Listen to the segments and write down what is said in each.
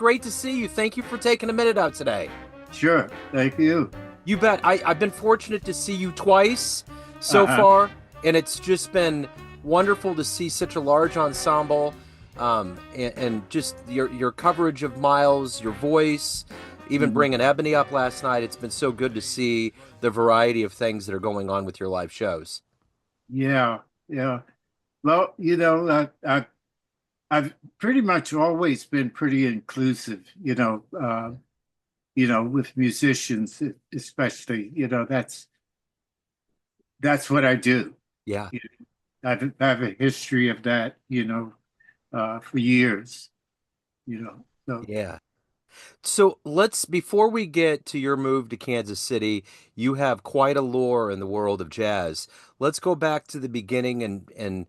great to see you. Thank you for taking a minute out today. Sure. Thank you. You bet. I've been fortunate to see you twice so Uh-huh. far, and it's just been wonderful to see such a large ensemble, and just your coverage of Miles, your voice, even Mhm. bringing Ebony up last night. It's been so good to see the variety of things that are going on with your live shows. Yeah. Yeah. Well, I've pretty much always been pretty inclusive, with musicians, especially, that's what I do. Yeah. You I have a history of that, for years, so, Yeah. So let's, before we get to your move to Kansas City, you have quite a lore in the world of jazz. Let's go back to the beginning and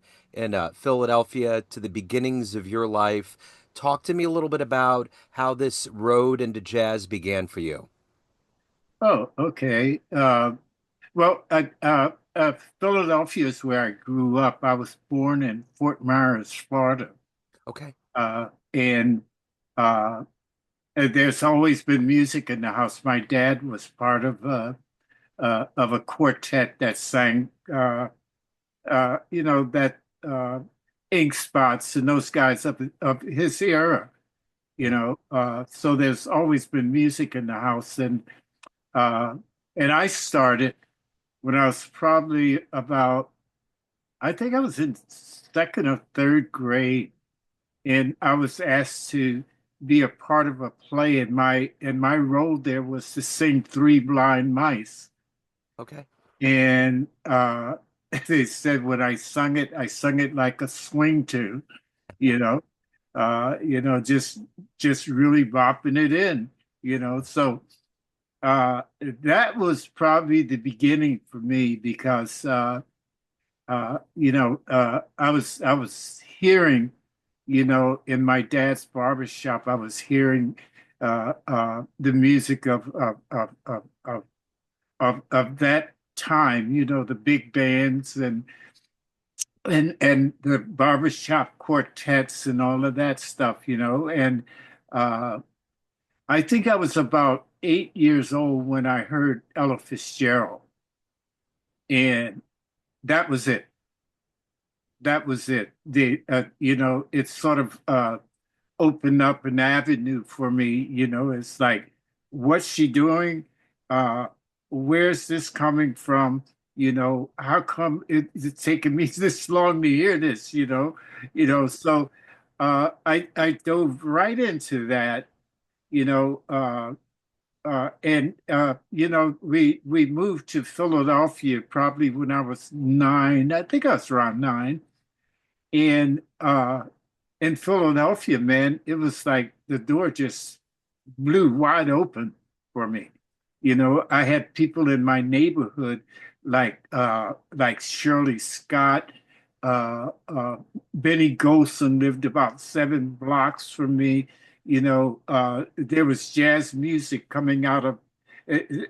Philadelphia, to the beginnings of your life. Talk to me a little bit about how this road into jazz began for you. oh, okay. Well, Philadelphia is where I grew up. I was born in Fort Myers, Florida. Okay. And there's always been music in the house. My dad was part of a quartet that sang, that Ink Spots and those guys of his era. Yeah. So there's always been music in the house, uh, and I started when I was probably about, I think I was in second or third grade, and I was asked to be a part of a play, and my role there was to sing Three Blind Mice. Okay. And they said when I sung it like a swing tune, you know, just really bopping it in. So that was probably the beginning for me because I was hearing, in my dad's barber shop, I was hearing the music of that time, the big bands and the barbershop quartets and all of that stuff. And uh, I think I was about 8 years old when I heard Ella Fitzgerald, and that was it. That was it. It sort of opened up an avenue for me. It's like, what's she doing? Uh, where's this coming from? How come it's taking me this long to hear this? So I dove right into that. You know, and we moved to Philadelphia probably when I was 9. I think I was around 9, and in Philadelphia, man, it was like the door just blew wide open for me. I had people in my neighborhood like Shirley Scott, Benny Golson lived about 7 blocks from me. There was jazz music coming out of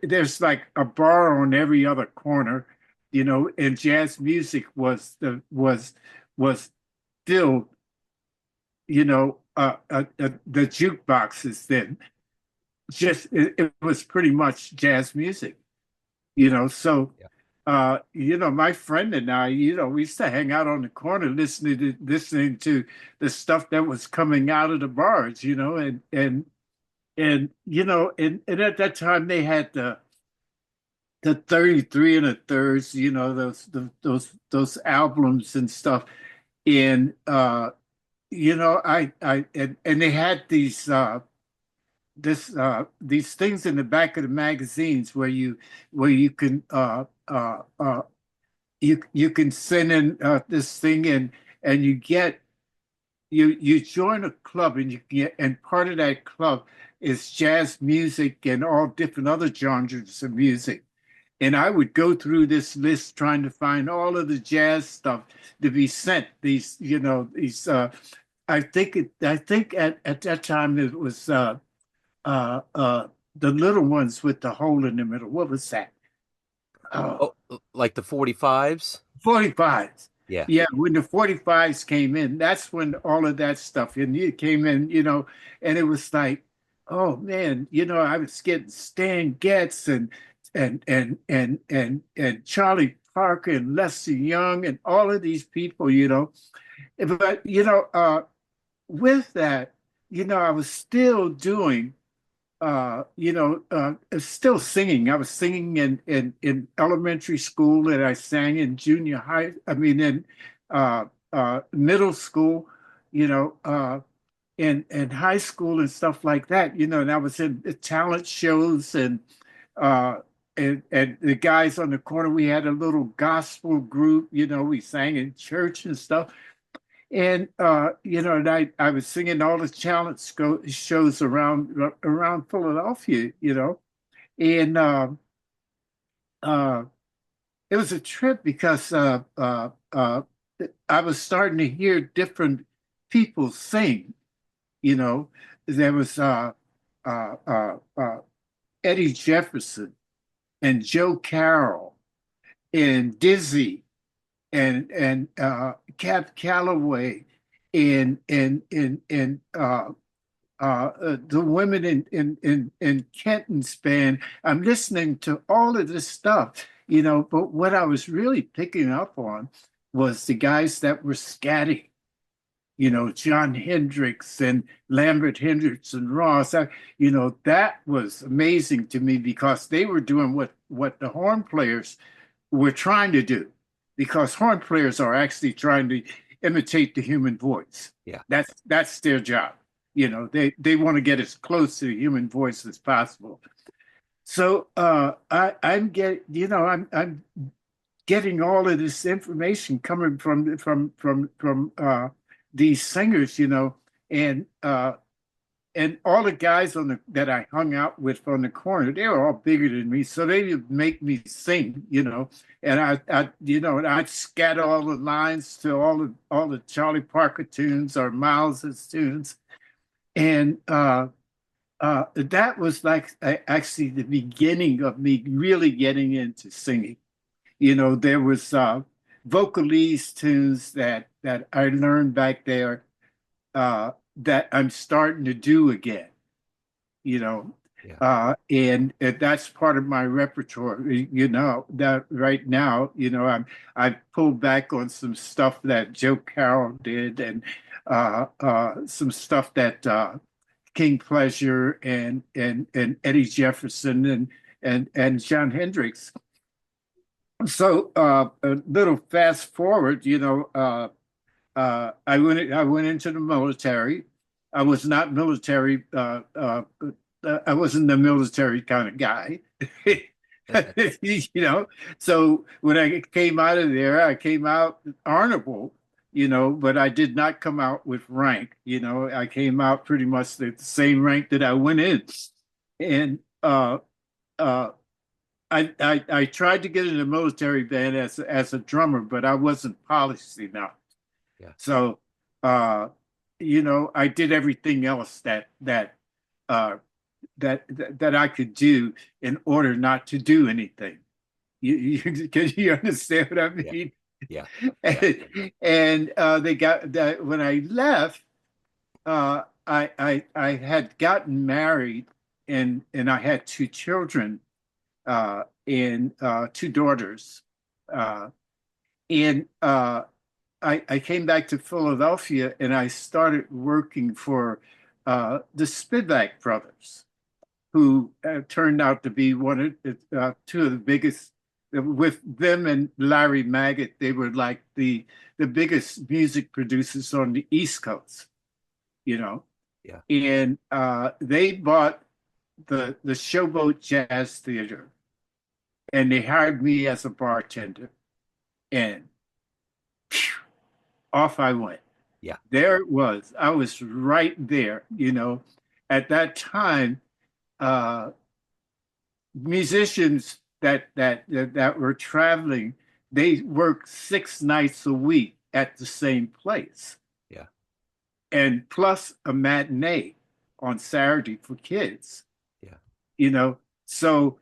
there's like a bar on every other corner, and jazz music was still, the jukeboxes then. It was pretty much jazz music. So, Yeah. my friend and I, we used to hang out on the corner listening to the stuff that was coming out of the bars, and at that time they had the 33 and a thirds, those albums and stuff. And and they had these things in the back of the magazines where you can you can send in this thing, and you join a club, and you get, and part of that club is jazz music and all different other genres of music. And I would go through this list trying to find all of the jazz stuff to be sent. I think at that time it was uh, uh, the little ones with the hole in the middle. What was that? Oh, Oh, like the 45s? 45s. Yeah. Yeah, when the 45s came in, that's when all of that stuff and it came in, and it was like, oh man, I was getting Stan Getz and Charlie Parker and Lester Young and all of these people, But with that, I was still doing still singing. I was singing in elementary school, and I sang in junior high. I mean, in middle school, you know, and high school and stuff like that. And I was in the talent shows uh, and the guys on the corner. We had a little gospel group. We sang in church and stuff. And and I was singing all the shows around Philadelphia, and uh, it was a trip because I was starting to hear different people sing. You know, there was uh, uh, uh, Eddie Jefferson and Joe Carroll and Dizzy and Cab Calloway and the women in Kenton's band. I'm listening to all of this stuff, but what I was really picking up on was the guys that were scatting, John Hendricks and Lambert Hendricks and Ross. That was amazing to me because they were doing what the horn players were trying to do, because horn players are actually trying to imitate the human voice. Yeah. That's their job. They want to get as close to the human voice as possible. So I'm getting all of this information coming from these singers, and and all the guys that I hung out with on the corner, they were all bigger than me, so they would make me sing, and and I'd scatter all the lines to all the Charlie Parker tunes or Miles's tunes, and that was like actually the beginning of me really getting into singing. There was vocalese tunes that I learned back there that I'm starting to do again, you know, Yeah. and that's part of my repertoire. That right now, I've pulled back on some stuff that Joe Carroll did and some stuff that King Pleasure and Eddie Jefferson and John Hendricks. So a little fast forward, I went into the military. I was not military. I wasn't the military kind of guy, you know. So when I came out of there, I came out honorable, but I did not come out with rank. I came out pretty much the same rank that I went in, and uh, I tried to get in the military band as a drummer, but I wasn't polished enough. Yeah. So, I did everything else uh, that I could do in order not to do anything. Can you understand what I Yeah. mean? Yeah. Yeah. And they got that when I left. I had gotten married and I had two children and two daughters. Uh, and I came back to Philadelphia and I started working for the Spivak brothers, who turned out to be two of the biggest. With them and Larry Maggot, they were like the biggest music producers on the East Coast, you know. Yeah. And they bought the Showboat Jazz Theater, and they hired me as a bartender, and phew, off I went. Yeah. There it was. I was right there, At that time, uh, musicians that were traveling, they worked 6 nights a week at the same place, Yeah. and plus a matinee on Saturday for kids, Yeah. So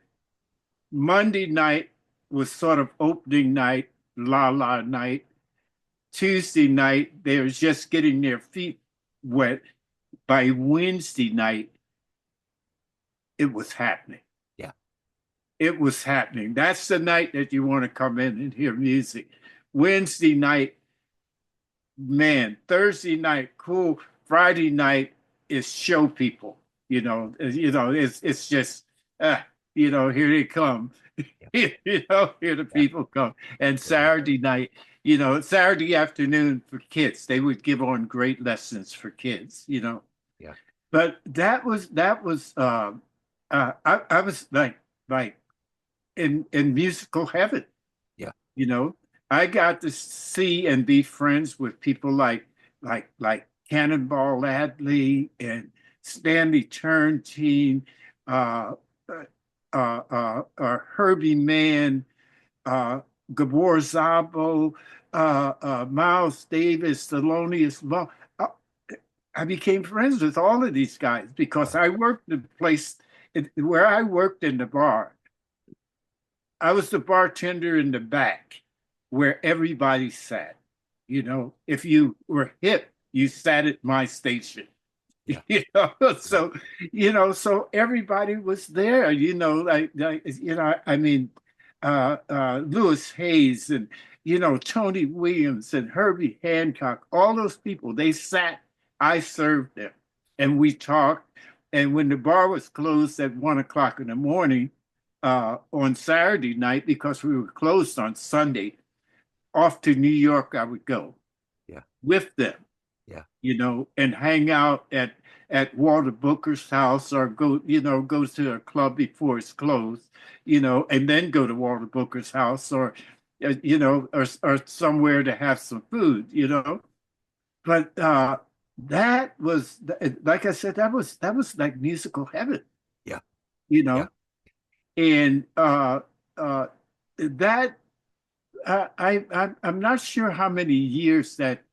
Monday night was sort of opening night, la la night. Tuesday night, they were just getting their feet wet. By Wednesday night, it was happening. Yeah. It was happening. That's the night that you want to come in and hear music. Wednesday night, man. Thursday night, cool. Friday night is show people. It's just, here they come. Yeah. Here the Yeah. people come. And Right. Saturday night, Saturday afternoon for kids, they would give on great lessons for kids. Yeah. But I was like in musical heaven. Yeah. You know, I got to see and be friends with people like Cannonball Adderley and Stanley Turrentine, uh, Herbie Mann, uh, Gabor Szabo, Miles Davis, Thelonious Monk. I became friends with all of these guys because Wow. I worked the place where I worked in the bar. I was the bartender in the back where everybody sat. If you were hip, you sat at my station. Yeah. You know, Yeah. so so everybody was there. I mean, Lewis Hayes and Tony Williams and Herbie Hancock, all those people. They sat. I served them, and we talked. And when the bar was closed at 1 o'clock in the morning on Saturday night, because we were closed on Sunday, off to New York I would go Yeah. with them, Yeah. and hang out at Walter Booker's house or go to a club before it's closed, and then go to Walter Booker's house or somewhere to have some food. But that was, like I said, that was like musical heaven, Yeah. you Yeah. know, and uh, that I'm not sure how many years that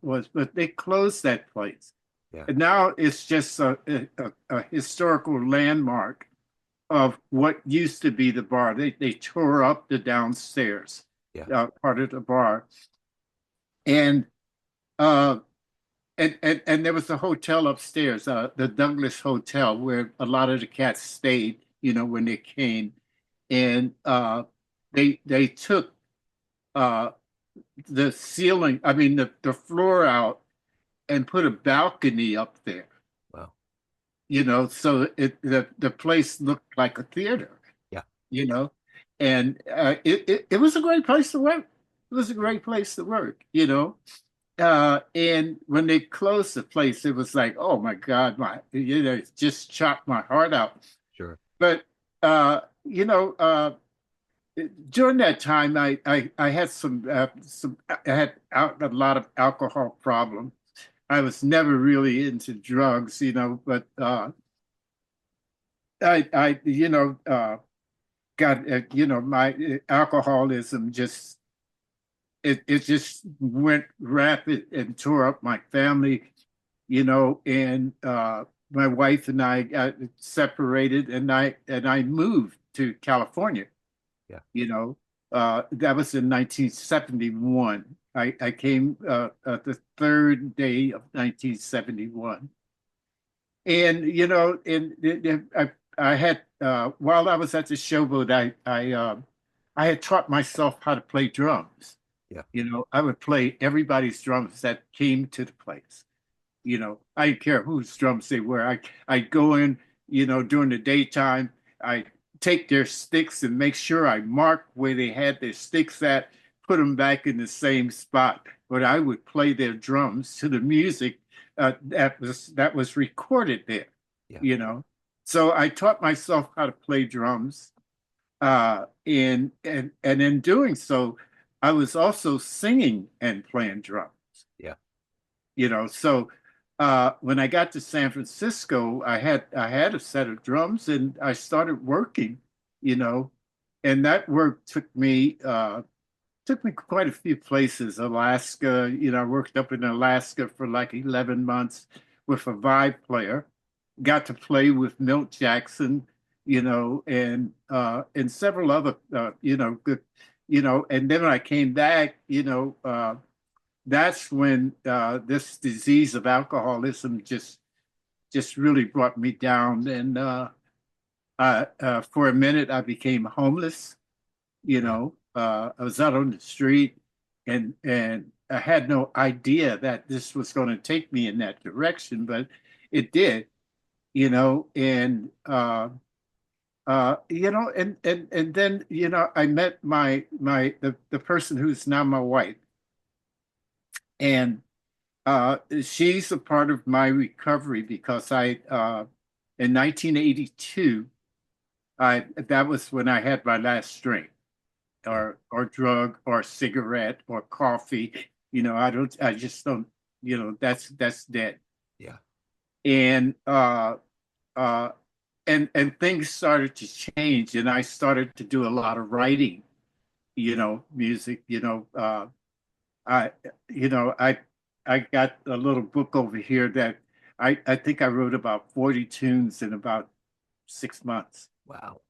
was, but they closed that place. Yeah. And now it's just a historical landmark of what used to be the bar. They tore up the downstairs Yeah. part of the bar, and uh, and there was a hotel upstairs, the Douglas Hotel, where a lot of the cats stayed, when they came, and they took uh, the ceiling, I mean the floor out and put a balcony up there, Wow. so the place looked like a theater, Yeah. you know, and it was a great place to work. It was a great place to work. And when they closed the place, it was like, oh my God, it just chopped my heart out. Sure. But during that time, I had I had a lot of alcohol problems. I was never really into drugs, but I got my alcoholism it just went rapid and tore up my family, and my wife and I got separated, and I moved to California. Yeah. That was in 1971. I came the third day of 1971. And, I had, while I was at the showboat, I had taught myself how to play drums. Yeah. I would play everybody's drums that came to the place. I didn't care whose drums they were. I'd go in, during the daytime. I take their sticks and make sure I mark where they had their sticks at, put them back in the same spot. But I would play their drums to the music that was recorded there. Yeah. You know, so I taught myself how to play drums, and in doing so, I was also singing and playing drums. Yeah. So when I got to San Francisco, I had a set of drums, and I started working, you know, and that work took me quite a few places. Alaska, I worked up in Alaska for like 11 months with a vibe player. Got to play with Milt Jackson, and several other good, and then when I came back, that's when this disease of alcoholism just really brought me down. And for a minute, I became homeless. Yeah. I was out on the street, and I had no idea that this was going to take me in that direction, but it did. And and then I met the person who's now my wife, and she's a part of my recovery because I in 1982 I that was when I had my last drink Yeah. or drug or cigarette or coffee. I just don't, that's dead. Yeah. And uh and things started to change, and I started to do a lot of writing, music, I you know, I got a little book over here that I think I wrote about 40 tunes in about 6 months. Wow.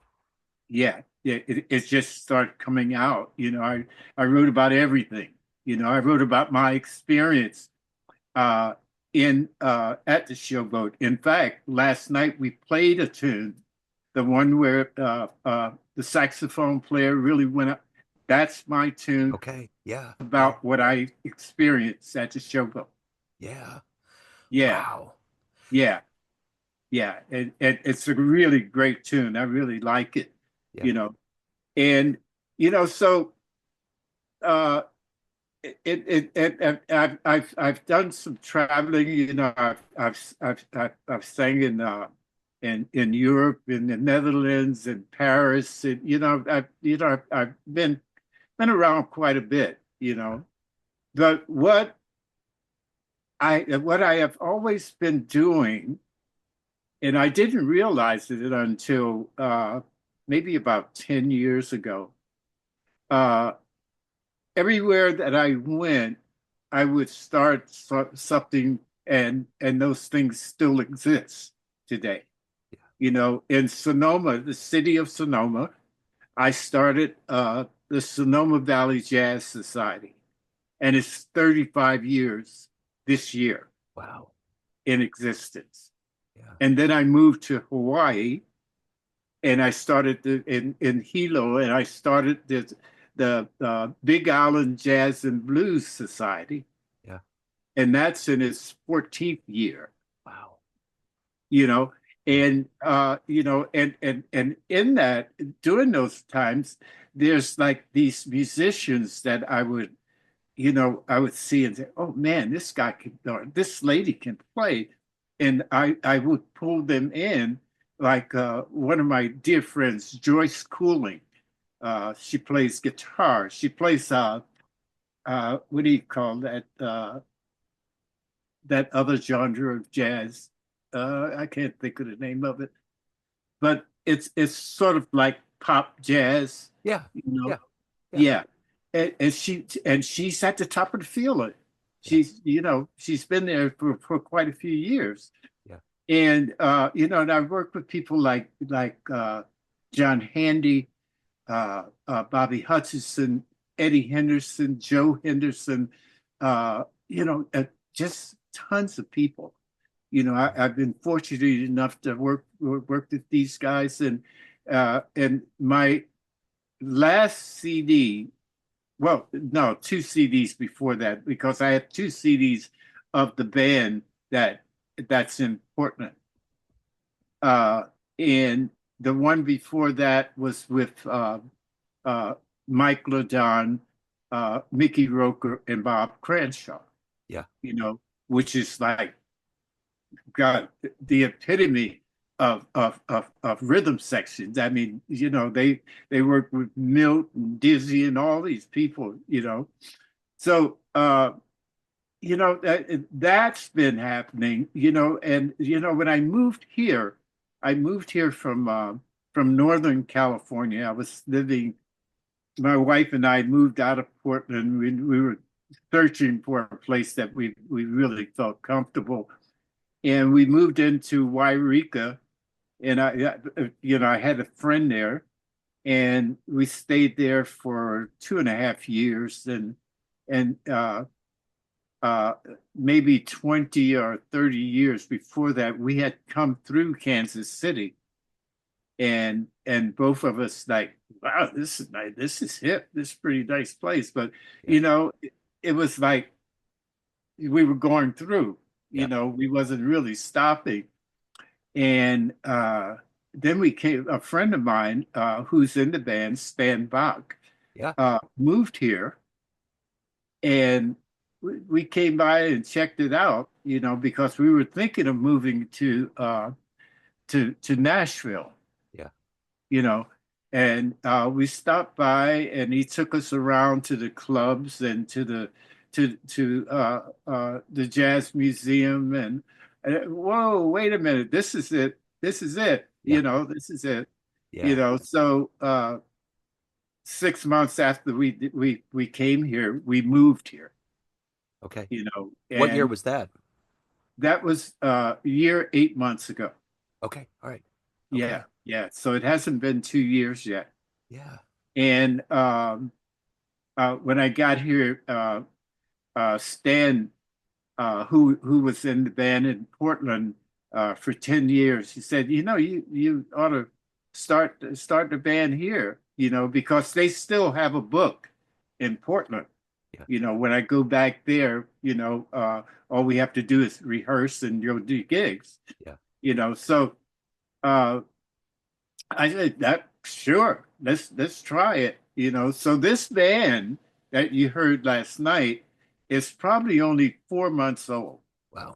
Yeah, yeah, it just started coming out. I wrote about everything. I wrote about my experience uh, in at the Showboat. In fact, last night we played a tune, the one where the saxophone player really went up. That's my tune Okay. Yeah. Yeah. about what I experienced at the Showboat. Yeah. Yeah, Wow. yeah, yeah. It's a really great tune. I really like it. Yeah. You know, and so uh, I've done some traveling. I've sang in Europe, in the Netherlands, in Paris. And, I've been around quite a bit. But what I have always been doing, and I didn't realize it until maybe about 10 years ago. Uh, Everywhere that I went, I would start something, and those things still exist today. Yeah. In Sonoma, the city of Sonoma, I started the Sonoma Valley Jazz Society, and it's 35 years this year Wow. in existence. Yeah. And then I moved to Hawaii, and I started in Hilo, and I started the Big Island Jazz and Blues Society, Yeah. and that's in its 14th year. Wow. You know, Yeah. and in that, during those times, there's like these musicians that I would see and say, "Oh man, this guy can, or this lady can play," and I would pull them in. Like one of my dear friends, Joyce Cooling. She plays guitar. She plays what do you call that? That other genre of jazz. I can't think of the name of it, but it's sort of like pop jazz, Yeah. you know. Yeah. Yeah. Yeah, and she's at the top of the field. Yeah. She's been there for quite a few years, Yeah. and and I've worked with people like John Handy, Bobby Hutchison, Eddie Henderson, Joe Henderson, just tons of people. I've been fortunate enough to work with these guys, and my last CD, well, no, two CDs before that, because I have two CDs of the band that's in Portland. Uh, and the one before that was with uh, Mike Ladon, Mickey Roker, and Bob Cranshaw, Yeah. which is like, God, the epitome of rhythm sections. I mean, they work with Milt and Dizzy and all these people. So that's been happening. And when I moved here from Northern California. I was living, my wife and I moved out of Portland. We were searching for a place that we really felt comfortable, and we moved into Wairika, and I had a friend there, and we stayed there for 2.5 years, and uh, maybe 20 or 30 years before that, we had come through Kansas City, and both of us like, wow, this is nice, this is hip, this is a pretty nice place. But Yeah. it was like we were going through, Yeah. we wasn't really stopping. And then we came, a friend of mine who's in the band, Stan Bach, Yeah. moved here, and we came by and checked it out, because we were thinking of moving to Nashville, Yeah. you know, and we stopped by, and he took us around to the clubs and to the jazz museum, and whoa, wait a minute, this is it, Yeah. this is it, Yeah. So 6 months after we came here, we moved here, Okay. What year and was that? that was a year, 8 months ago. Okay. All right. Yeah, Okay. yeah. So it hasn't been 2 years yet. Yeah. And when I got here, Stan, who was in the band in Portland for 10 years, he said, you ought to start the band here, because they still have a book in Portland. Yeah. When I go back there, all we have to do is rehearse and you'll do gigs, Yeah. So uh, I said that sure, let's try it, So this band that you heard last night is probably only 4 months old. Wow.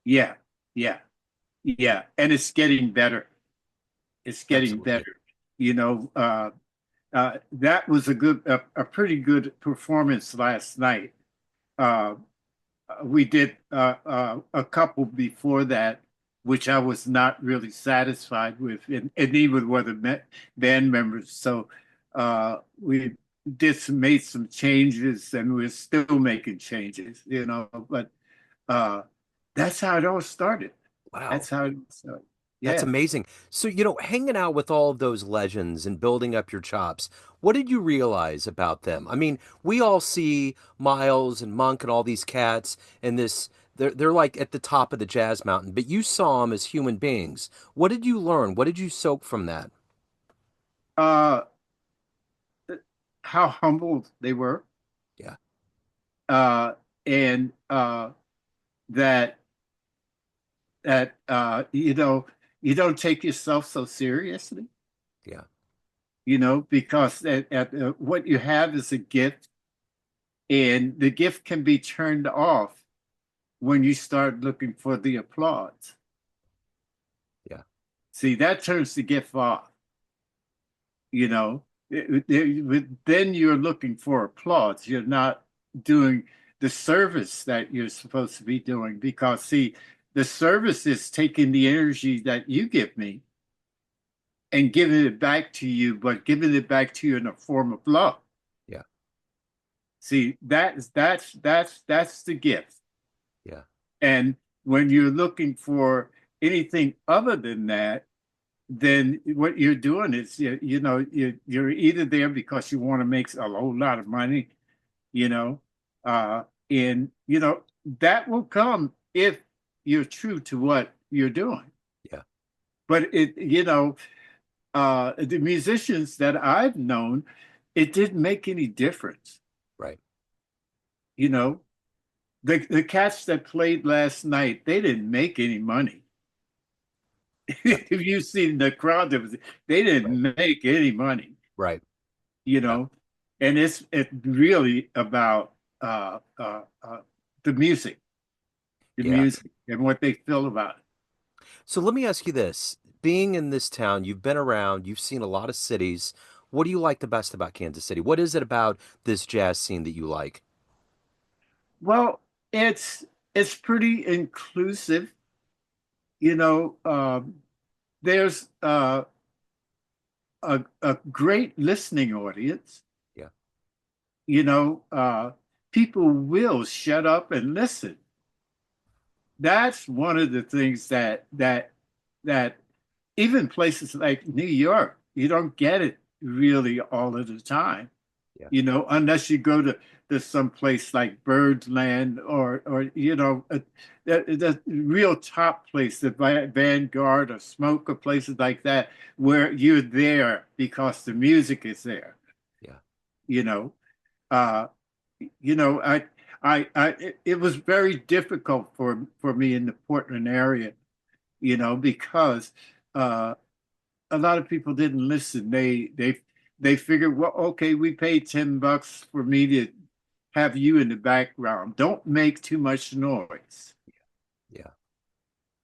Yeah, yeah, yeah, and it's getting better. It's getting Absolutely. better. That was a pretty good performance last night. Uh, we did a couple before that, which I was not really satisfied with, and even with the band members. So we made some changes, and we're still making changes, But uh, that's how it all started. Wow. That's how it started. That's Yeah. amazing. So, hanging out with all of those legends and building up your chops, what did you realize about them? I mean, we all see Miles and Monk and all these cats and they're like at the top of the jazz mountain, but you saw them as human beings. What did you learn? What did you soak from that? Uh, how humbled they were, Yeah. uh, and that you don't take yourself so seriously, Yeah. because what you have is a gift, and the gift can be turned off when you start looking for the applause. Yeah. See, that turns the gift off, you know. Then you're looking for applause. You're not doing the service that you're supposed to be doing, because, see, the service is taking the energy that you give me and giving it back to you, but giving it back to you in a form of love. Yeah. See, that's the gift. Yeah. And when you're looking for anything other than that, then what you're doing is you're either there because you want to make a whole lot of money, you know, uh, and that will come if you're true to what you're doing. Yeah. But the musicians that I've known, it didn't make any difference. Right. You know, the cats that played last night, they didn't make any money. Yeah. If you've seen the crowd, they Right. didn't make any money. Right. You Yeah. know, and it's really about the music, Yeah. and what they feel about it. So let me ask you this. Being in this town, you've been around, you've seen a lot of cities. What do you like the best about Kansas City? What is it about this jazz scene that you like? Well, it's pretty inclusive. You know, there's a great listening audience. Yeah. You know, people will shut up and listen. That's one of the things that even places like New York, you don't get it really all of the time. Yeah. unless you go to some place like Birdland or the real top place, the Vanguard or Smoke or places like that, where you're there because the music is there, Yeah. you know. Uh, it was very difficult for me in the Portland area, because uh, a lot of people didn't listen. They figured, well, okay, we paid $10 for me to have you in the background. Don't make too much noise. Yeah.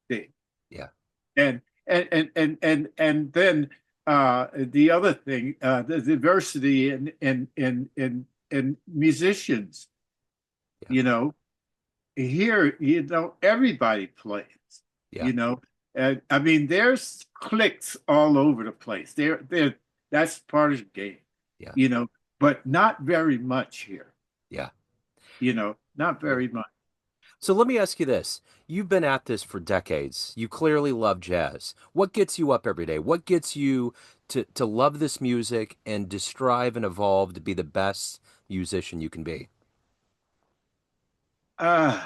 They- Yeah. and then the other thing, the diversity in musicians, Yeah. you know, here, everybody plays, Yeah. you know. And I mean, there's clicks all over the place. That's part of the game, Yeah. you know, but not very much here, Yeah. not Yeah. very much. So let me ask you this. You've been at this for decades. You clearly love jazz. What gets you up every day? What gets you to love this music and to strive and evolve to be the best musician you can be? Uh,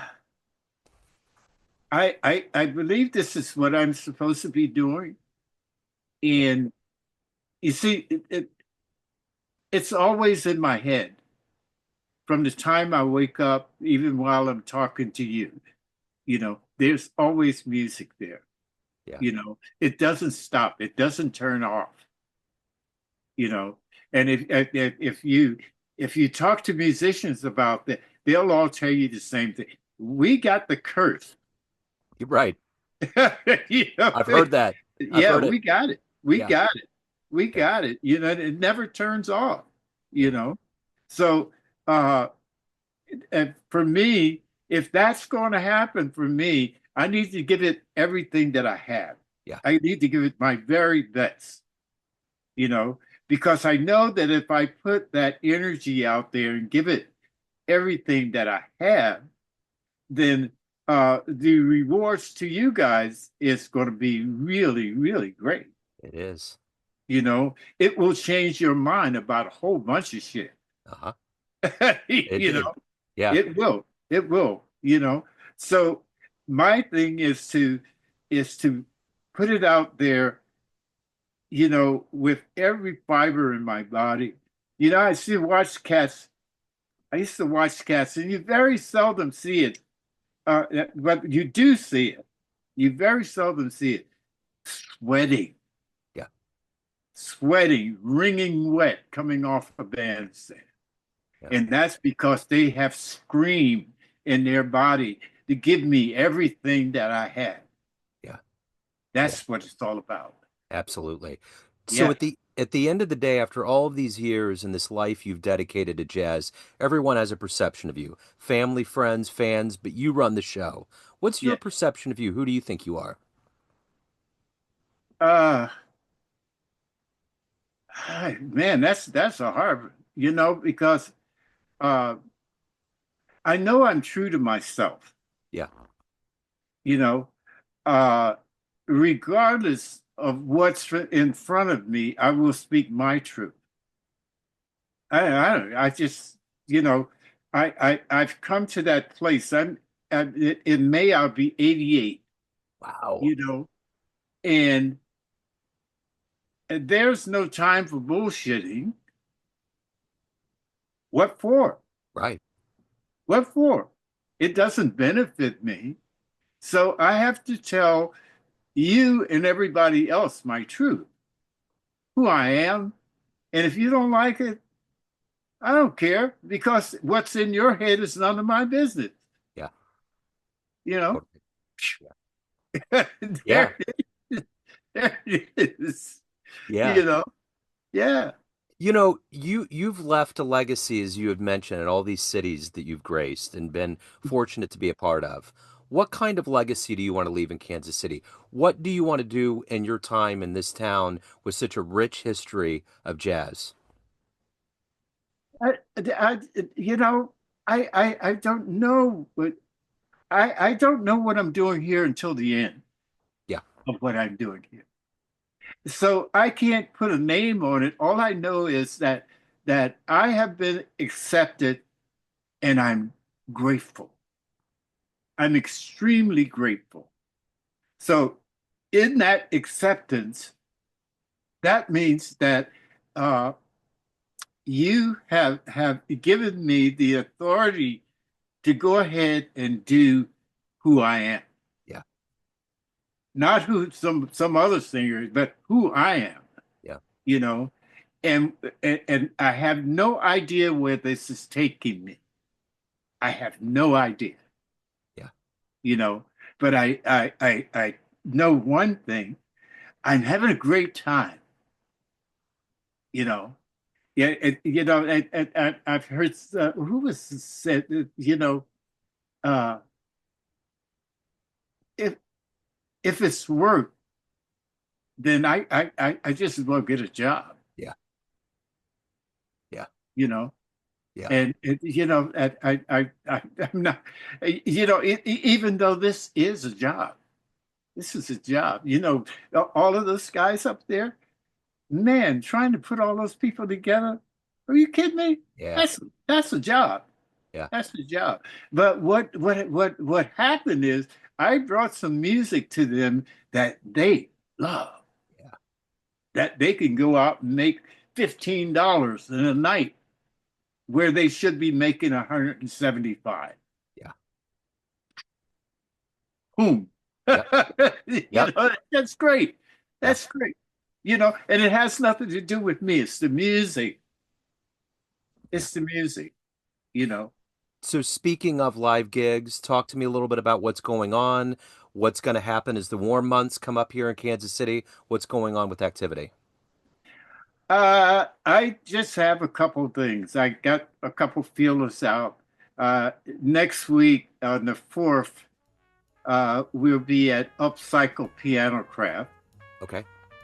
I believe this is what I'm supposed to be doing. Yeah. And you see, it's always in my head from the time I wake up, even while I'm talking to you. There's always music there. Yeah. It doesn't stop. It doesn't turn off. You know, and if you talk to musicians about that, they'll all tell you the same thing. We got the curse. You're right. You know, I've heard that. I've yeah, heard it. we got it. We Yeah. got it. We Yeah. got it. It never turns off, you Yeah. know. So uh and for me, if that's going to happen for me, I need to give it everything that I have. Yeah. I need to give it my very best, you know, because I know that if I put that energy out there and give it everything that I have, then the rewards to you guys is going to be really, really great. It is. It will change your mind about a whole bunch of shit. Uh-huh. It you did. know, Yeah. it will. It will. So my thing is to put it out there, with every fiber in my body. I used to watch cats, and you very seldom see it. But you do see it. You very seldom see it. Sweating, Yeah. sweating, wringing wet coming off a bandstand. Yeah. And that's because they have screamed in their body to give me everything that I had. Yeah. Yeah. That's what it's all about. Absolutely. So Yeah, at the end of the day, after all of these years and this life you've dedicated to jazz, everyone has a perception of you. Family, friends, fans, but you run the show. What's your yeah. perception of you? Who do you think you are? Uh, man, that's a hard, because uh, I know I'm true to myself. Yeah. You know, uh, Regardless of what's in front of me, I will speak my truth. I don't. I just, I've come to that place. In May I'll be 88. Wow. You know, and there's no time for bullshitting. What for? Right. What for? It doesn't benefit me. So I have to tell you and everybody else my truth, who I am. And if you don't like it, I don't care because what's in your head is none of my business. Yeah. You know, Totally. Yeah. Yeah. there, there it is. Yeah. You know, yeah, You've left a legacy, as you had mentioned, in all these cities that you've graced and been fortunate to be a part of. What kind of legacy do you want to leave in Kansas City? What do you want to do in your time in this town with such a rich history of jazz? I I don't know, but I don't know what I'm doing here until the end Yeah. of what I'm doing here. So I can't put a name on it. All I know is that that I have been accepted and I'm grateful. I'm extremely grateful. So, in that acceptance, that means that uh, you have given me the authority to go ahead and do who I am, Yeah. not who some other singers, but who I am. Yeah. You know, and and I have no idea where this is taking me. I have no idea. Yeah. You know, but I know one thing. I'm having a great time. You know, yeah, I've heard who was said, uh, if it's work, then I just as well get a job, Yeah. Yeah. you know, Yeah. and I'm not, even though this is a job, this is a job, all of those guys up there, man, trying to put all those people together. Are you kidding me? Yeah. That's a job. Yeah. That's the job. But what happened is I brought some music to them that they love, Yeah. that they can go out and make $15 in a night where they should be making 175. Yeah. Boom. Yep. Yep. That's great. Yeah. That's great. And it has nothing to do with me. It's the music. Yeah. It's the music, you know. So speaking of live gigs, talk to me a little bit about what's going on, what's going to happen as the warm months come up here in Kansas City, what's going on with activity. I just have a couple of things. I got a couple feelers out. Next week on the 4th, we'll be at Upcycle Piano Craft. Okay.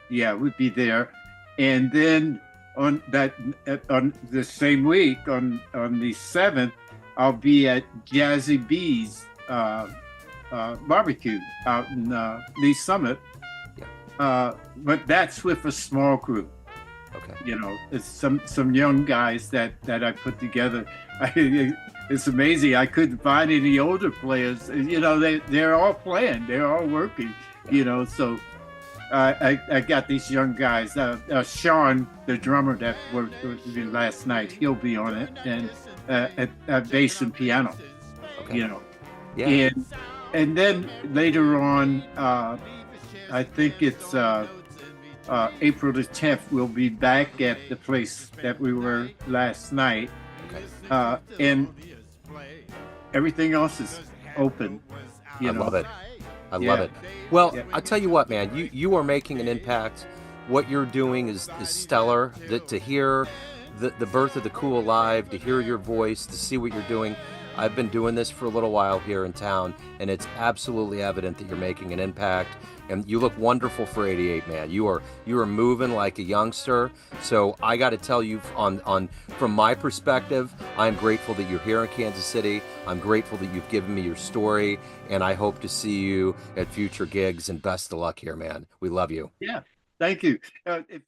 Yeah, we'll be there. And then on the same week, on the 7th, I'll be at Jazzy B's barbecue out in Lee Summit. Yeah. But that's with a small group. Okay. It's some young guys that I put together. It's amazing. I couldn't find any older players. They're all playing. They're all working. Yeah. So I got these young guys. Sean, the drummer that worked with me last night, he'll be on it, and at bass and piano. Okay. Yeah. And then later on, I think it's April the 10th. We'll be back at the place that we were last night, and everything else is open. I love it. I love Yeah. it. Well, Yeah. I tell you what, man, you are making an impact. What you're doing is stellar. To hear the birth of the Cool Alive, to hear your voice, to see what you're doing. I've been doing this for a little while here in town, and it's absolutely evident that you're making an impact. And you look wonderful for 88, man. You are moving like a youngster. So I got to tell you, on from my perspective, I'm grateful that you're here in Kansas City. I'm grateful that you've given me your story, and I hope to see you at future gigs. And best of luck here, man. We love you. Yeah. Thank you. If